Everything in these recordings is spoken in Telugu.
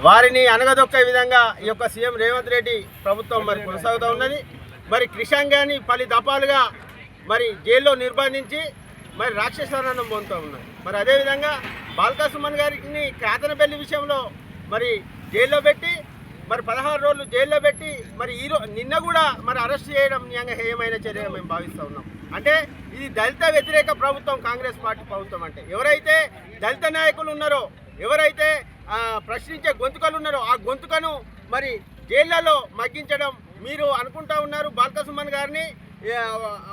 వారిని అనగదొక్కే విధంగా ఈ యొక్క సీఎం రేవంత్ రెడ్డి ప్రభుత్వం మరి కొనసాగుతూ ఉన్నది. మరి క్రిషాంగాన్ని పలు దఫాలుగా మరి జైల్లో నిర్బంధించి మరి రాక్షసరణం పొందుతూ ఉన్నారు. మరి అదేవిధంగా బాల్కా సుమన్ గారిని కాతనపల్లి విషయంలో మరి జైల్లో పెట్టి మరి 16 రోజులు జైల్లో పెట్టి మరి నిన్న కూడా మరి అరెస్ట్ చేయడం నిజంగా హేయమైన చర్యగా మేము భావిస్తూ ఉన్నాం. అంటే ఇది దళిత వ్యతిరేక ప్రభుత్వం కాంగ్రెస్ పార్టీ ప్రభుత్వం. అంటే ఎవరైతే దళిత నాయకులు ఉన్నారో, ఎవరైతే ప్రశ్నించే గొంతుకలు ఉన్నారో ఆ గొంతుకను మరి జైళ్లలో మగ్గించడం మీరు అనుకుంటా ఉన్నారు. బాల్కా సుమన్ గారిని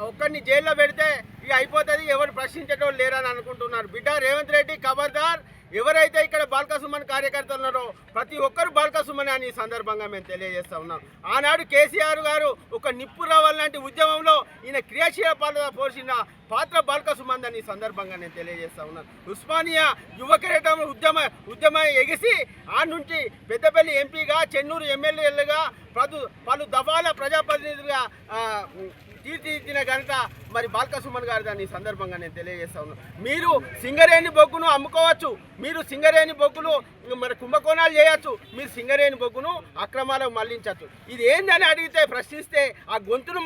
ఒక్కరిని జైల్లో పెడితే ఇక అయిపోతుంది, ఎవరు ప్రశ్నించేటోళ్ళు లేరని అనుకుంటున్నారు. బిడ్డ రేవంత్ రెడ్డి ఖబర్దార్. ఎవరైతే ఇక్కడ బాల్కా సుమన్ కార్యకర్తలు ఉన్నారో ప్రతి ఒక్కరు బాల్కా సుమన్ అని ఈ సందర్భంగా మేము తెలియజేస్తూ ఉన్నాం. ఆనాడు కేసీఆర్ గారు ఒక నిప్పు రావాలి లాంటి ఉద్యమంలో ఈయన క్రియాశీల పాత్ర పోసిన పాత్ర బాల్కా సుమన్ అని ఈ సందర్భంగా నేను తెలియజేస్తూ ఉన్నాను. ఉస్మానియా యువ కిరీటం ఉద్యమ ఎగిసి ఆ నుంచి పెద్దపల్లి ఎంపీగా, చెన్నూరు ఎమ్మెల్యేలుగా, పలు దఫాల ప్రజాప్రతినిధులుగా తీర్చిదిద్దిన ఘనత మరి బాల్కా సుమన్ గారు దాన్ని సందర్భంగా నేను తెలియజేస్తా ఉన్నాను. మీరు సింగరేణి బొగ్గును అమ్ముకోవచ్చు, మీరు సింగరేణి బొగ్గులు మరి కుంభకోణాలు చేయొచ్చు, మీరు సింగరేణి బొగ్గును అక్రమాలకు మళ్లించవచ్చు. ఇది ఏందని అడిగితే ప్రశ్నిస్తే ఆ గొంతును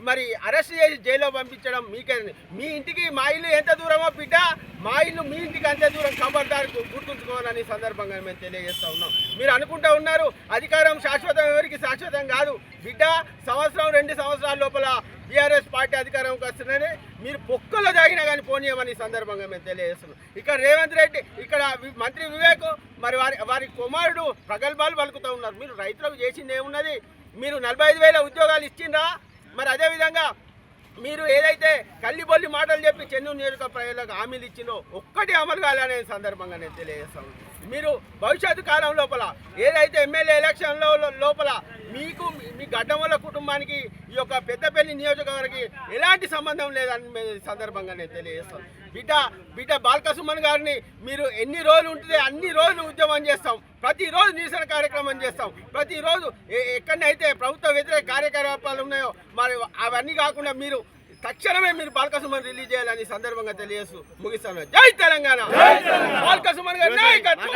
మరి అరెస్ట్ చేసి జైల్లో పంపించడం మీకే. మీ ఇంటికి మా ఇల్లు ఎంత దూరమో బిడ్డ, మా ఇల్లు మీ ఇంటికి అంతే దూరం. ఖబర్దార్ గుర్తుంచుకోవాలని సందర్భంగా మేము తెలియజేస్తూ ఉన్నాం. మీరు అనుకుంటా ఉన్నారు అధికారం శాశ్వతం, ఎవరికి శాశ్వతం కాదు బిడ్డ. సంవత్సరం 2 సంవత్సరాల లోపల బీఆర్ఎస్ పార్టీ అధికారంకి వస్తున్నారని మీరు పొక్కలో దాగినా కానీ పోనీయమని సందర్భంగా మేము తెలియజేస్తున్నాం. ఇక్కడ రేవంత్ రెడ్డి, ఇక్కడ మంత్రి వివేక్ మరి వారి కుమారుడు ప్రగల్భాలు పలుకుతూ ఉన్నారు. మీరు రైతులకు చేసింది ఏమున్నది? మీరు 45,000 ఉద్యోగాలు ఇచ్చిండ్రా? మరి అదేవిధంగా మీరు ఏదైతే కల్లిబొల్లి మాటలు చెప్పి చెన్నూరు నియోజకవర్గ ప్రజలకు హామీలు ఇచ్చిందో ఒక్కటి అమలు కాలనే సందర్భంగా నేను తెలియజేస్తాను. మీరు భవిష్యత్తు కాలం లోపల ఏదైతే ఎమ్మెల్యే ఎలక్షన్లో లోపల మీకు మీ గడ్డమల్ల కుటుంబానికి ఈ యొక్క పెద్దపల్లి నియోజకవర్గానికి ఎలాంటి సంబంధం లేదని సందర్భంగా నేను తెలియజేస్తాను. బిడ్డ బాల్కా సుమన్ గారిని మీరు ఎన్ని రోజులు ఉంటుందో అన్ని రోజులు ఉద్యమం చేస్తాం, ప్రతిరోజు నిరసన కార్యక్రమం చేస్తాం. ప్రతిరోజు ఎక్కడైతే ప్రభుత్వ వ్యతిరేక కార్యకలాపాలు ఉన్నాయో మరి అవన్నీ కాకుండా మీరు తక్షణమే మీరు బాల్కా సుమన్ రిలీజ్ చేయాలని సందర్భంగా తెలియజేస్తూ ముగిస్తాను. జై తెలంగాణ. బాల్కా సుమన్ గారి నాయకత్వం.